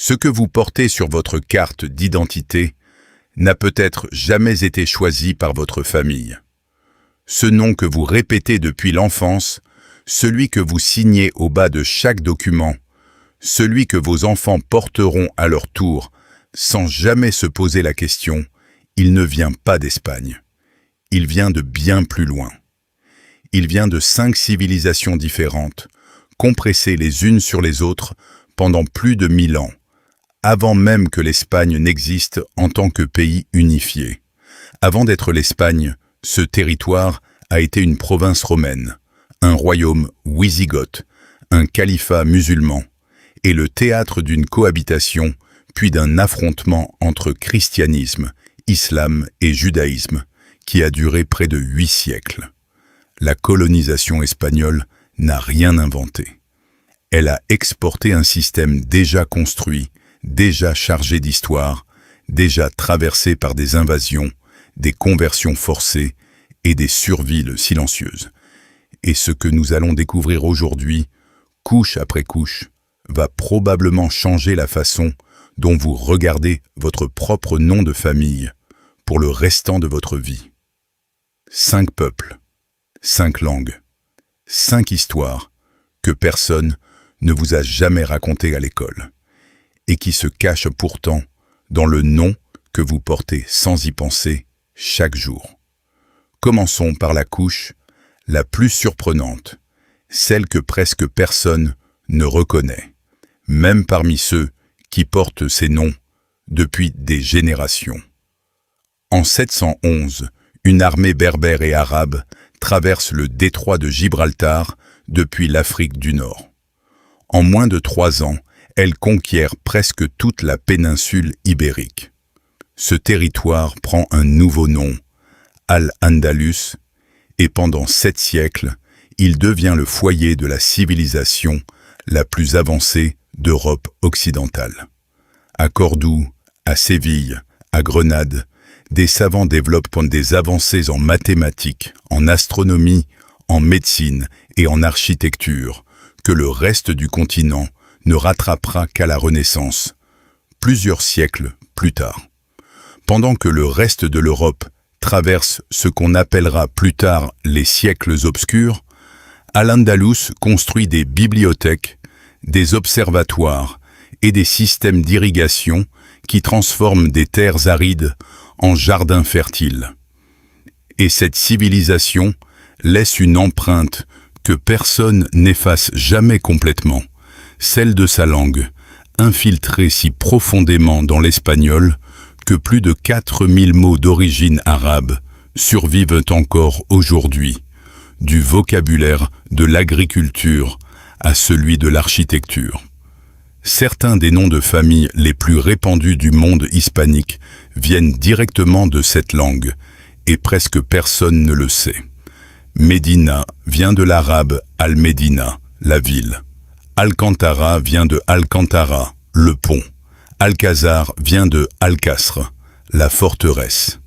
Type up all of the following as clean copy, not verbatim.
Ce que vous portez sur votre carte d'identité n'a peut-être jamais été choisi par votre famille. Ce nom que vous répétez depuis l'enfance, celui que vous signez au bas de chaque document, celui que vos enfants porteront à leur tour, sans jamais se poser la question, il ne vient pas d'Espagne. Il vient de bien plus loin. Il vient de 5 civilisations différentes, compressées les unes sur les autres pendant plus de 1000 ans, avant même que l'Espagne n'existe en tant que pays unifié. Avant d'être l'Espagne, ce territoire a été une province romaine, un royaume wisigoth, un califat musulman, et le théâtre d'une cohabitation, puis d'un affrontement entre christianisme, islam et judaïsme, qui a duré près de 8 siècles. La colonisation espagnole n'a rien inventé. Elle a exporté un système déjà construit, déjà chargé d'histoire, déjà traversé par des invasions, des conversions forcées et des survies silencieuses. Et ce que nous allons découvrir aujourd'hui, couche après couche, va probablement changer la façon dont vous regardez votre propre nom de famille pour le restant de votre vie. 5 peuples, 5 langues, 5 histoires que personne ne vous a jamais racontées à l'école et qui se cachent pourtant dans le nom que vous portez sans y penser chaque jour. Commençons par la couche la plus surprenante, celle que presque personne ne reconnaît, même parmi ceux qui portent ces noms depuis des générations. En 711, une armée berbère et arabe traverse le détroit de Gibraltar depuis l'Afrique du Nord. En moins de 3 ans, elle conquiert presque toute la péninsule ibérique. Ce territoire prend un nouveau nom, Al-Andalus, et pendant 7 siècles, il devient le foyer de la civilisation la plus avancée d'Europe occidentale. À Cordoue, à Séville, à Grenade, des savants développent des avancées en mathématiques, en astronomie, en médecine et en architecture que le reste du continent ne rattrapera qu'à la Renaissance, plusieurs siècles plus tard. Pendant que le reste de l'Europe traverse ce qu'on appellera plus tard les siècles obscurs, Al-Andalus construit des bibliothèques, des observatoires et des systèmes d'irrigation qui transforment des terres arides en jardins fertiles. Et cette civilisation laisse une empreinte que personne n'efface jamais complètement, celle de sa langue, infiltrée si profondément dans l'espagnol que plus de 4000 mots d'origine arabe survivent encore aujourd'hui, du vocabulaire de l'agriculture à celui de l'architecture. Certains des noms de famille les plus répandus du monde hispanique viennent directement de cette langue, et presque personne ne le sait. Medina vient de l'arabe Al-Medina, la ville. Alcantara vient de Alcantara, le pont. Alcázar vient de Alcastre, la forteresse.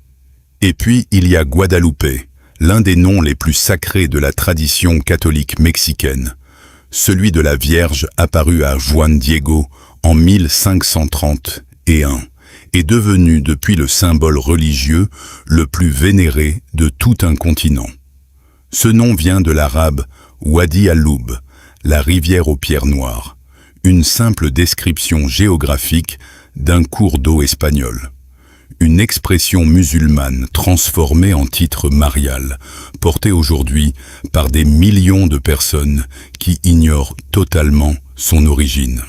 Et puis il y a Guadalupe, l'un des noms les plus sacrés de la tradition catholique mexicaine, celui de la Vierge apparue à Juan Diego en 1531, est devenu depuis le symbole religieux le plus vénéré de tout un continent. Ce nom vient de l'arabe Wadi al-Loub, la rivière aux pierres noires, une simple description géographique d'un cours d'eau espagnol. Une expression musulmane transformée en titre marial, portée aujourd'hui par des millions de personnes qui ignorent totalement son origine.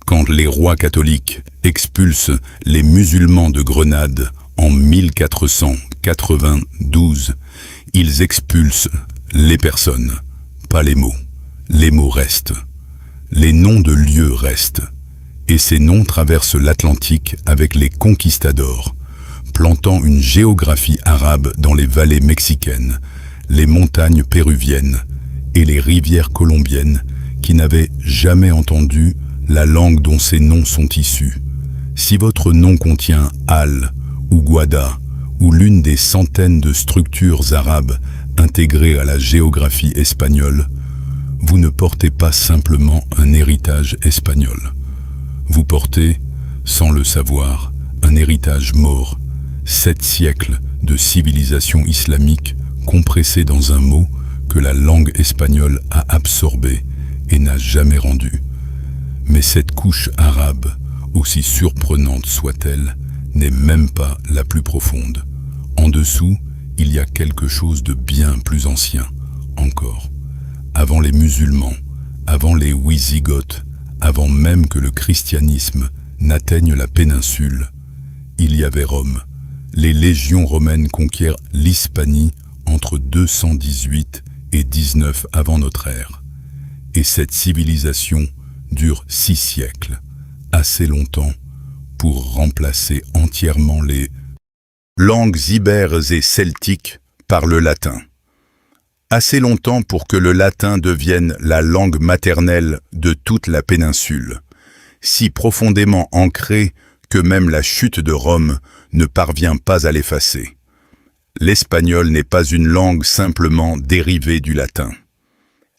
Quand les rois catholiques expulsent les musulmans de Grenade en 1492, ils expulsent les personnes, pas les mots. Les mots restent. Les noms de lieux restent. Et ces noms traversent l'Atlantique avec les conquistadors, plantant une géographie arabe dans les vallées mexicaines, les montagnes péruviennes et les rivières colombiennes qui n'avaient jamais entendu la langue dont ces noms sont issus. Si votre nom contient Al ou Guada ou l'une des centaines de structures arabes intégrées à la géographie espagnole, vous ne portez pas simplement un héritage espagnol. Vous portez, sans le savoir, un héritage mort, 7 siècles de civilisation islamique compressés dans un mot que la langue espagnole a absorbé et n'a jamais rendu. Mais cette couche arabe, aussi surprenante soit-elle, n'est même pas la plus profonde. En dessous, il y a quelque chose de bien plus ancien encore. Avant les musulmans, avant les Wisigoths, avant même que le christianisme n'atteigne la péninsule, il y avait Rome. Les légions romaines conquièrent l'Hispanie entre 218 et 19 avant notre ère. Et cette civilisation dure 6 siècles, assez longtemps pour remplacer entièrement les langues ibères et celtiques par le latin. Assez longtemps pour que le latin devienne la langue maternelle de toute la péninsule, si profondément ancrée que même la chute de Rome ne parvient pas à l'effacer. L'espagnol n'est pas une langue simplement dérivée du latin.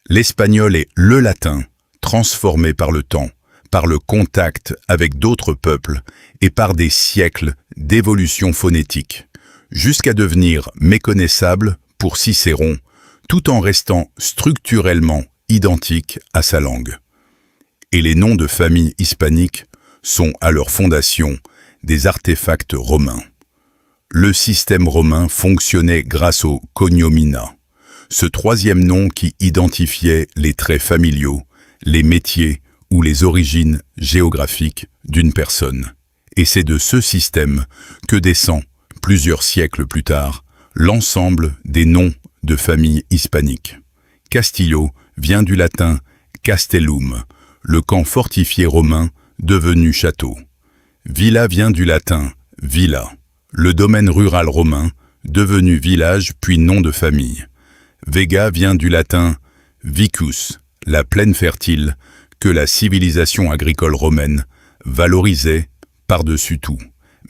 L'espagnol est le latin, transformé par le temps, par le contact avec d'autres peuples et par des siècles d'évolution phonétique, jusqu'à devenir méconnaissable pour Cicéron, tout en restant structurellement identique à sa langue. Et les noms de famille hispaniques sont à leur fondation des artefacts romains. Le système romain fonctionnait grâce au cognomina, ce troisième nom qui identifiait les traits familiaux, les métiers ou les origines géographiques d'une personne. Et c'est de ce système que descend, plusieurs siècles plus tard, l'ensemble des noms de famille hispaniques. Castillo vient du latin castellum, le camp fortifié romain devenu château. Villa vient du latin villa, le domaine rural romain devenu village puis nom de famille. Vega vient du latin vicus, la plaine fertile que la civilisation agricole romaine valorisait par-dessus tout.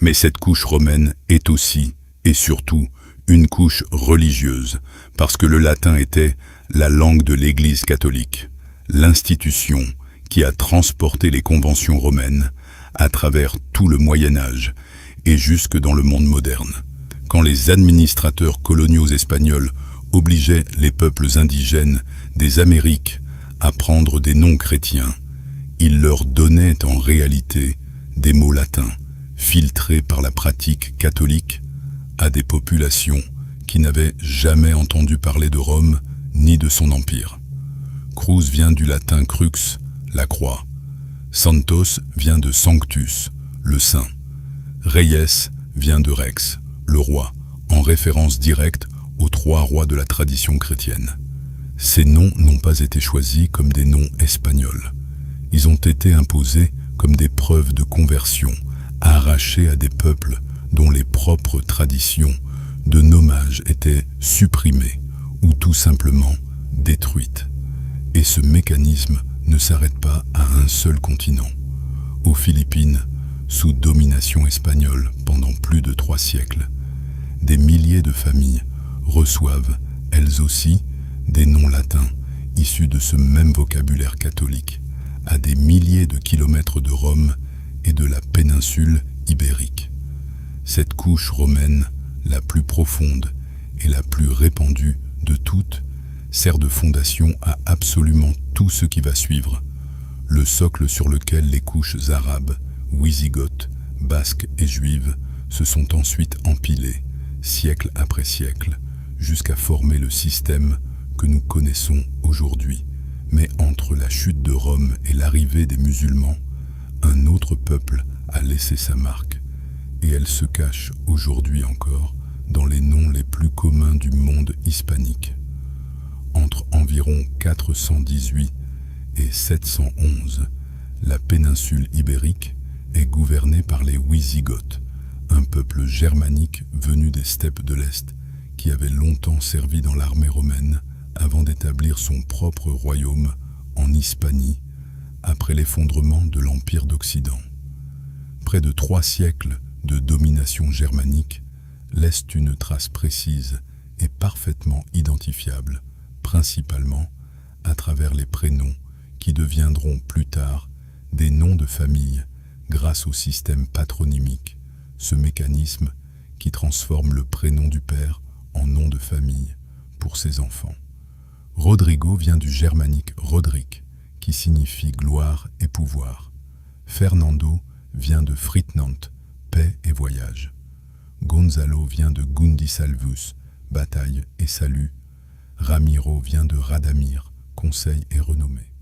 Mais cette couche romaine est aussi et surtout une couche religieuse, parce que le latin était la langue de l'Église catholique, l'institution qui a transporté les conventions romaines à travers tout le Moyen-Âge et jusque dans le monde moderne. Quand les administrateurs coloniaux espagnols obligeaient les peuples indigènes des Amériques à prendre des noms chrétiens, ils leur donnaient en réalité des mots latins, filtrés par la pratique catholique à des populations qui n'avaient jamais entendu parler de Rome ni de son empire. Cruz vient du latin crux, la croix. Santos vient de sanctus, le saint. Reyes vient de rex, le roi, en référence directe aux 3 rois de la tradition chrétienne. Ces noms n'ont pas été choisis comme des noms espagnols. Ils ont été imposés comme des preuves de conversion, arrachés à des peuples dont les propres traditions de nommage étaient supprimées ou tout simplement détruites. Et ce mécanisme ne s'arrête pas à un seul continent. Aux Philippines, sous domination espagnole pendant plus de 3 siècles, des milliers de familles reçoivent, elles aussi, des noms latins issus de ce même vocabulaire catholique, à des milliers de kilomètres de Rome et de la péninsule ibérique. Cette couche romaine, la plus profonde et la plus répandue de toutes, sert de fondation à absolument tout ce qui va suivre, le socle sur lequel les couches arabes, wisigoths, basques et juives se sont ensuite empilées, siècle après siècle, jusqu'à former le système que nous connaissons aujourd'hui. Mais entre la chute de Rome et l'arrivée des musulmans, un autre peuple a laissé sa marque, et elle se cache aujourd'hui encore dans les noms les plus communs du monde hispanique. Entre environ 418 et 711, la péninsule ibérique est gouvernée par les Wisigoths, un peuple germanique venu des steppes de l'Est qui avait longtemps servi dans l'armée romaine avant d'établir son propre royaume en Hispanie après l'effondrement de l'Empire d'Occident. Près de 3 siècles de domination germanique laissent une trace précise et parfaitement identifiable, principalement à travers les prénoms qui deviendront plus tard des noms de famille grâce au système patronymique, ce mécanisme qui transforme le prénom du père en nom de famille pour ses enfants. Rodrigo vient du germanique Rodrik, qui signifie gloire et pouvoir. Fernando vient de Fritnant, paix et voyage. Gonzalo vient de Gundi Salvus, bataille et salut. Ramiro vient de Radamir, conseil et renommée.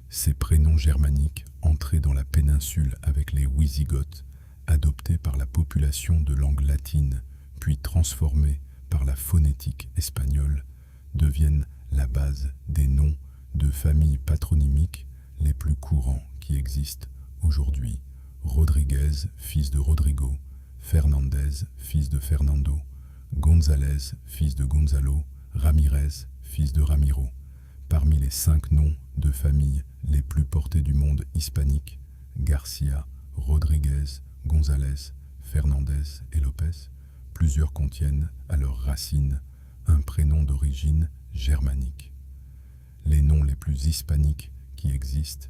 Ces prénoms germaniques entrés dans la péninsule avec les Wisigoths, adoptés par la population de langue latine, puis transformés par la phonétique espagnole, deviennent la base des noms de familles patronymiques les plus courants qui existent aujourd'hui. Rodriguez, fils de Rodrigo, Fernandez, fils de Fernando, González, fils de Gonzalo, Ramirez, fils de Ramiro. Parmi les 5 noms de famille les plus portés du monde hispanique, Garcia, Rodriguez, González, Fernandez et Lopez, plusieurs contiennent à leur racine un prénom d'origine germanique. Les noms les plus hispaniques qui existent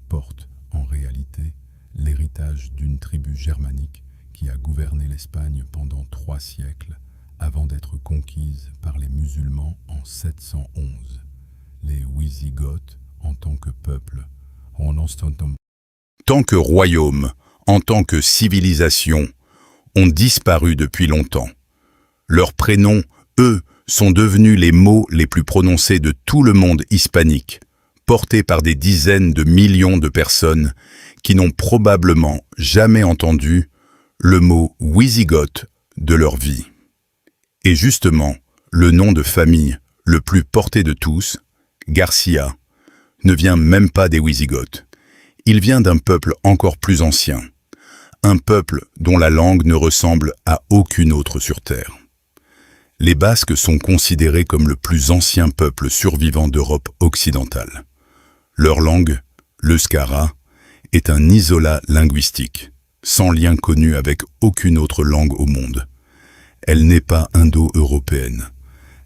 portent en réalité l'héritage d'une tribu germanique qui a gouverné l'Espagne pendant 3 siècles avant d'être conquise par les musulmans en 711. Les Wisigoths, en tant que peuple, en tant que royaume, en tant que civilisation, ont disparu depuis longtemps. Leurs prénoms, eux, sont devenus les mots les plus prononcés de tout le monde hispanique, portés par des dizaines de millions de personnes qui n'ont probablement jamais entendu le mot Wisigoth de leur vie. Et justement, le nom de famille le plus porté de tous, Garcia, ne vient même pas des Wisigoths. Il vient d'un peuple encore plus ancien, un peuple dont la langue ne ressemble à aucune autre sur Terre. Les Basques sont considérés comme le plus ancien peuple survivant d'Europe occidentale. Leur langue, l'euskara, est un isolat linguistique, sans lien connu avec aucune autre langue au monde. Elle n'est pas indo-européenne,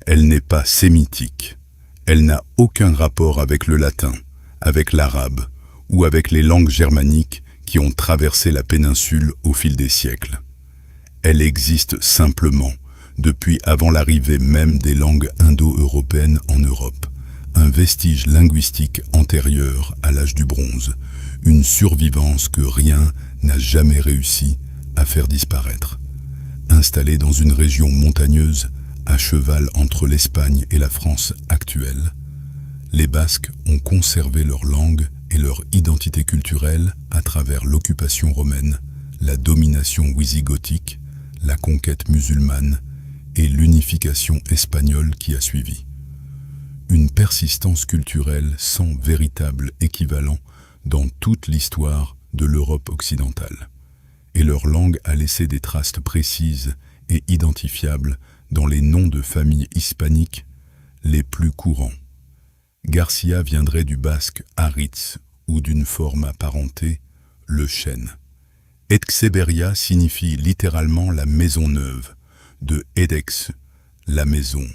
elle n'est pas sémitique, elle n'a aucun rapport avec le latin, avec l'arabe ou avec les langues germaniques qui ont traversé la péninsule au fil des siècles. Elle existe simplement depuis avant l'arrivée même des langues indo-européennes en Europe, un vestige linguistique antérieur à l'âge du bronze, une survivance que rien n'a jamais réussi à faire disparaître. Installés dans une région montagneuse, à cheval entre l'Espagne et la France actuelle, les Basques ont conservé leur langue et leur identité culturelle à travers l'occupation romaine, la domination wisigothique, la conquête musulmane et l'unification espagnole qui a suivi. Une persistance culturelle sans véritable équivalent dans toute l'histoire de l'Europe occidentale. Et leur langue a laissé des traces précises et identifiables dans les noms de familles hispaniques les plus courants. Garcia viendrait du basque Aritz ou d'une forme apparentée, le chêne. Etxeberria signifie littéralement la maison neuve, de Edex, la maison,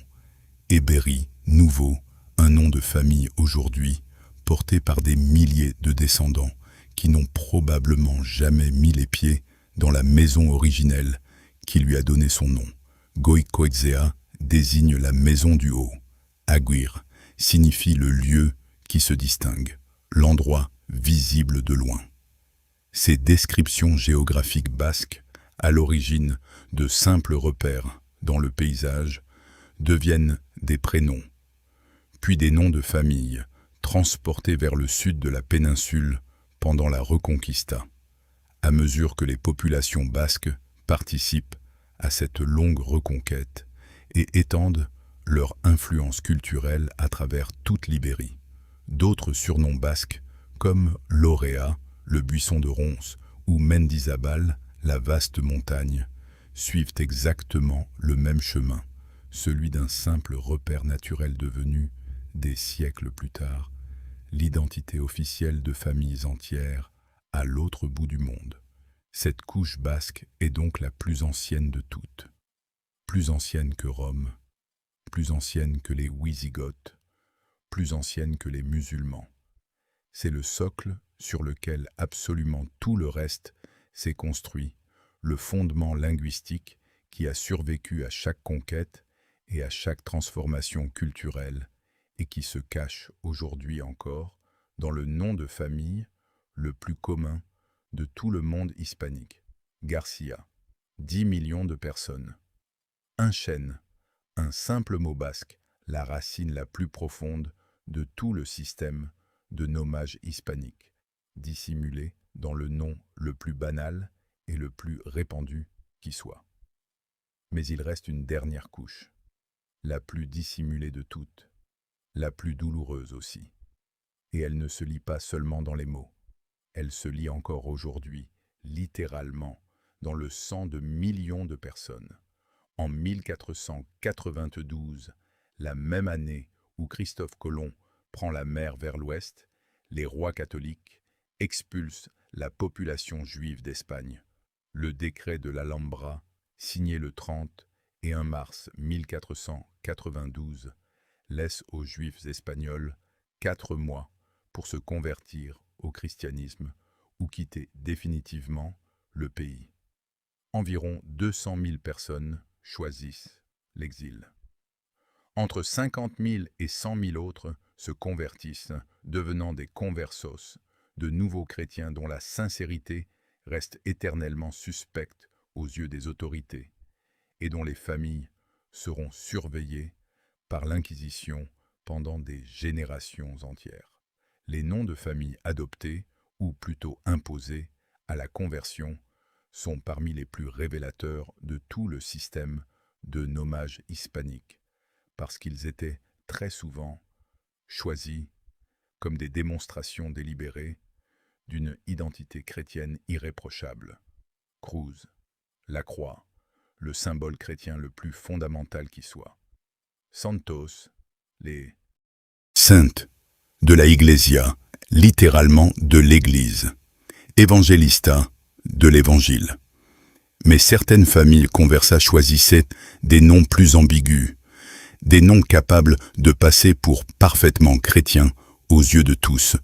et Berry, nouveau, un nom de famille aujourd'hui, porté par des milliers de descendants qui n'ont probablement jamais mis les pieds dans la maison originelle qui lui a donné son nom. Goicoechea désigne la maison du haut. Aguirre signifie le lieu qui se distingue, l'endroit visible de loin. Ces descriptions géographiques basques, à l'origine de simples repères dans le paysage, deviennent des prénoms, puis des noms de famille, transportés vers le sud de la péninsule pendant la Reconquista, à mesure que les populations basques participent à cette longue reconquête et étendent leur influence culturelle à travers toute l'Ibérie. D'autres surnoms basques, comme l'Orea, le buisson de ronces, ou Mendizabal, la vaste montagne, suivent exactement le même chemin, celui d'un simple repère naturel devenu, des siècles plus tard, l'identité officielle de familles entières à l'autre bout du monde. Cette couche basque est donc la plus ancienne de toutes. Plus ancienne que Rome, plus ancienne que les Wisigoths, plus ancienne que les musulmans. C'est le socle sur lequel absolument tout le reste s'est construit, le fondement linguistique qui a survécu à chaque conquête et à chaque transformation culturelle et qui se cache aujourd'hui encore dans le nom de famille le plus commun de tout le monde hispanique. Garcia, 10 millions de personnes. Un chêne, un simple mot basque, la racine la plus profonde de tout le système de nommage hispanique, dissimulé dans le nom le plus banal et le plus répandu qui soit. Mais il reste une dernière couche, la plus dissimulée de toutes, la plus douloureuse aussi. Et elle ne se lit pas seulement dans les mots, elle se lit encore aujourd'hui, littéralement, dans le sang de millions de personnes. En 1492, la même année où Christophe Colomb prend la mer vers l'ouest, les rois catholiques expulsent la population juive d'Espagne. Le décret de l'Alhambra, signé le 30 et 1 mars 1492, laisse aux Juifs espagnols 4 mois pour se convertir au christianisme ou quitter définitivement le pays. Environ 200 000 personnes choisissent l'exil. Entre 50 000 et 100 000 autres se convertissent, devenant des conversos, de nouveaux chrétiens dont la sincérité reste éternellement suspecte aux yeux des autorités et dont les familles seront surveillées par l'Inquisition pendant des générations entières. Les noms de famille adoptés, ou plutôt imposés, à la conversion, sont parmi les plus révélateurs de tout le système de nommage hispanique, parce qu'ils étaient très souvent choisis comme des démonstrations délibérées d'une identité chrétienne irréprochable. Cruz, la croix, le symbole chrétien le plus fondamental qui soit. Santos, les saintes de la Iglesia, littéralement de l'Église. Evangelista, de l'Évangile. Mais certaines familles conversas choisissaient des noms plus ambigus, des noms capables de passer pour parfaitement chrétiens aux yeux de tous,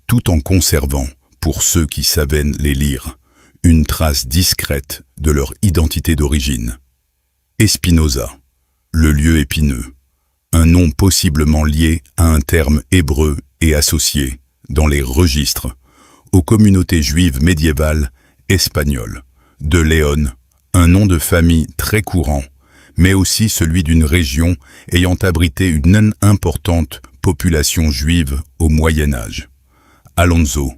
tout en conservant, pour ceux qui savaient les lire, une trace discrète de leur identité d'origine. Espinosa, le lieu épineux, un nom possiblement lié à un terme hébreu et associé, dans les registres, aux communautés juives médiévales espagnoles. De Léon, un nom de famille très courant, mais aussi celui d'une région ayant abrité une importante population juive au Moyen Âge. Alonso,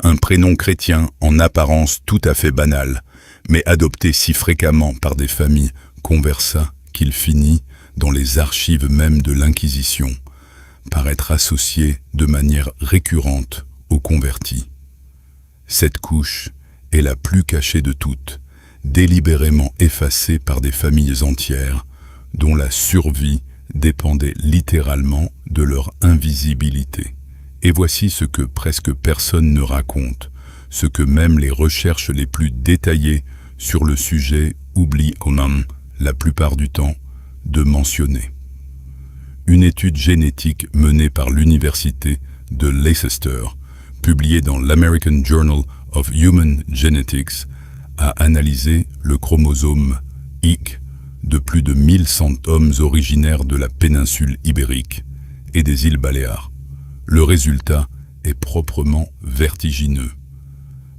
un prénom chrétien en apparence tout à fait banal, mais adopté si fréquemment par des familles conversas qu'il finit, dans les archives même de l'Inquisition, par être associé de manière récurrente aux convertis. Cette couche est la plus cachée de toutes, délibérément effacée par des familles entières, dont la survie dépendait littéralement de leur invisibilité. Et voici ce que presque personne ne raconte, ce que même les recherches les plus détaillées sur le sujet oublient quand même, la plupart du temps, de mentionner. Une étude génétique menée par l'université de Leicester, publiée dans l'American Journal of Human Genetics, a analysé le chromosome Y de plus de 1100 hommes originaires de la péninsule ibérique et des îles Baléares. Le résultat est proprement vertigineux.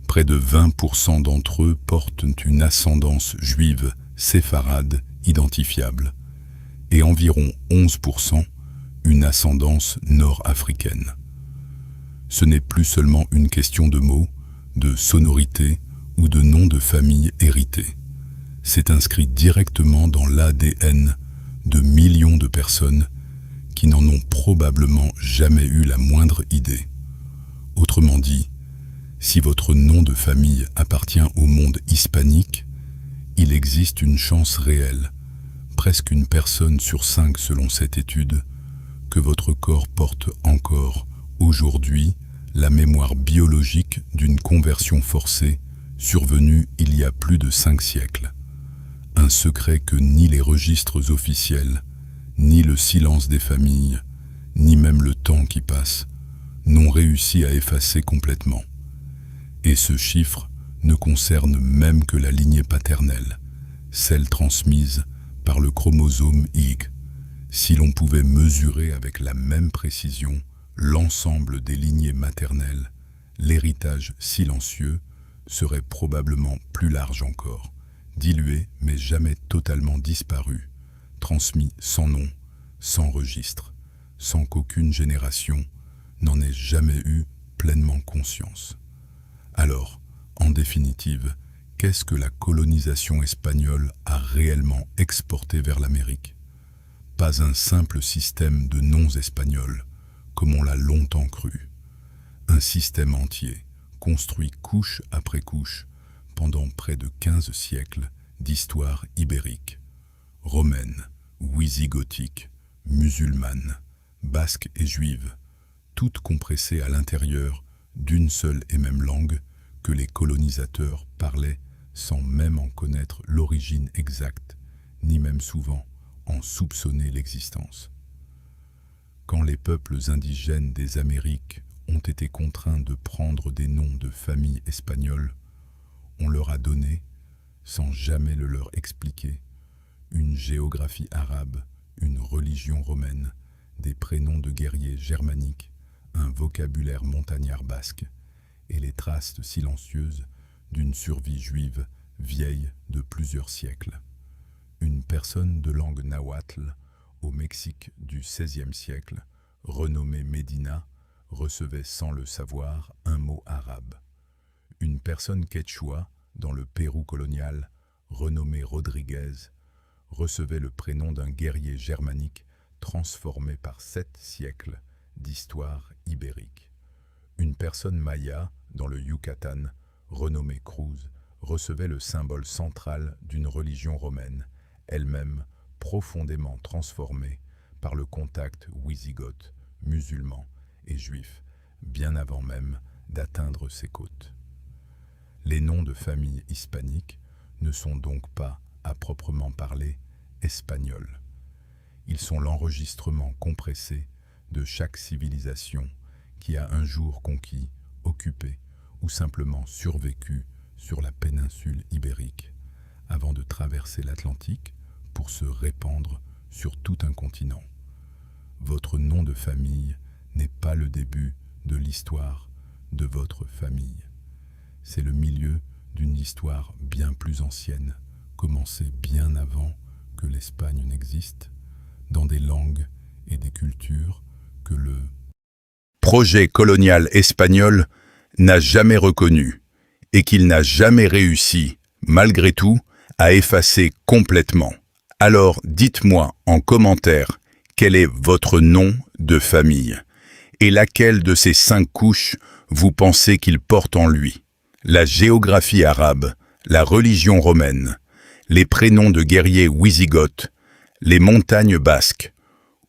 Près de 20% d'entre eux portent une ascendance juive séfarade identifiable et environ 11% une ascendance nord-africaine. Ce n'est plus seulement une question de mots, de sonorité ou de nom de famille hérité. C'est inscrit directement dans l'ADN de millions de personnes qui n'en ont probablement jamais eu la moindre idée. Autrement dit, si votre nom de famille appartient au monde hispanique, il existe une chance réelle, presque une personne sur 5 selon cette étude, que votre corps porte encore, aujourd'hui, la mémoire biologique d'une conversion forcée survenue il y a plus de 5 siècles. Un secret que ni les registres officiels, ni le silence des familles, ni même le temps qui passe, n'ont réussi à effacer complètement. Et ce chiffre ne concerne même que la lignée paternelle, celle transmise par le chromosome Y. Si l'on pouvait mesurer avec la même précision l'ensemble des lignées maternelles, l'héritage silencieux serait probablement plus large encore, dilué mais jamais totalement disparu, transmis sans nom, sans registre, sans qu'aucune génération n'en ait jamais eu pleinement conscience. Alors, en définitive, qu'est-ce que la colonisation espagnole a réellement exporté vers l'Amérique? Pas un simple système de noms espagnols, comme on l'a longtemps cru. Un système entier, construit couche après couche, pendant près de 15 siècles d'histoire ibérique. Romaine, wisigothique, musulmane, basque et juive, toutes compressées à l'intérieur d'une seule et même langue que les colonisateurs parlaient sans même en connaître l'origine exacte, ni même souvent en soupçonner l'existence. Quand les peuples indigènes des Amériques ont été contraints de prendre des noms de famille espagnols, on leur a donné, sans jamais le leur expliquer, une géographie arabe, une religion romaine, des prénoms de guerriers germaniques, un vocabulaire montagnard basque, et les traces silencieuses d'une survie juive vieille de plusieurs siècles. Une personne de langue nahuatl au Mexique du XVIe siècle, renommée Médina, recevait sans le savoir un mot arabe. Une personne quechua dans le Pérou colonial, renommée Rodriguez, recevait le prénom d'un guerrier germanique transformé par 7 siècles d'histoire ibérique. Une personne maya dans le Yucatan, renommée Cruz, recevait le symbole central d'une religion romaine, elle-même profondément transformée par le contact wisigoth, musulman et juif, bien avant même d'atteindre ses côtes. Les noms de famille hispaniques ne sont donc pas, à proprement parler, espagnols. Ils sont l'enregistrement compressé de chaque civilisation qui a un jour conquis, occupé ou simplement survécu sur la péninsule ibérique, avant de traverser l'Atlantique pour se répandre sur tout un continent. Votre nom de famille n'est pas le début de l'histoire de votre famille. C'est le milieu d'une histoire bien plus ancienne, commencée bien avant que l'Espagne n'existe, dans des langues et des cultures que le projet colonial espagnol n'a jamais reconnu et qu'il n'a jamais réussi, malgré tout, à effacer complètement. Alors dites-moi en commentaire quel est votre nom de famille et laquelle de ces 5 couches vous pensez qu'il porte en lui. La géographie arabe, la religion romaine, les prénoms de guerriers wisigoths, les montagnes basques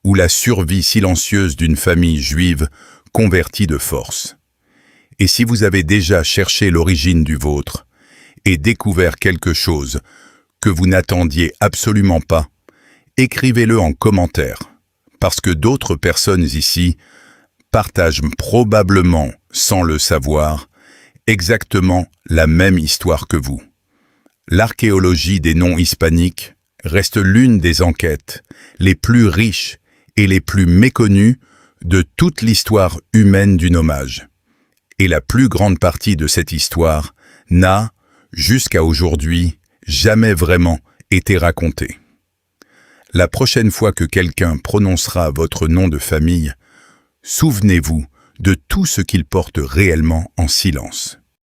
ou la survie silencieuse d'une famille juive convertie de force. Et si vous avez déjà cherché l'origine du vôtre et découvert quelque chose que vous n'attendiez absolument pas, écrivez-le en commentaire, parce que d'autres personnes ici partagent probablement, sans le savoir, exactement la même histoire que vous. L'archéologie des noms hispaniques reste l'une des enquêtes les plus riches et les plus méconnues de toute l'histoire humaine du nommage. Et la plus grande partie de cette histoire n'a, jusqu'à aujourd'hui, jamais vraiment été racontée. La prochaine fois que quelqu'un prononcera votre nom de famille, souvenez-vous de tout ce qu'il porte réellement en silence.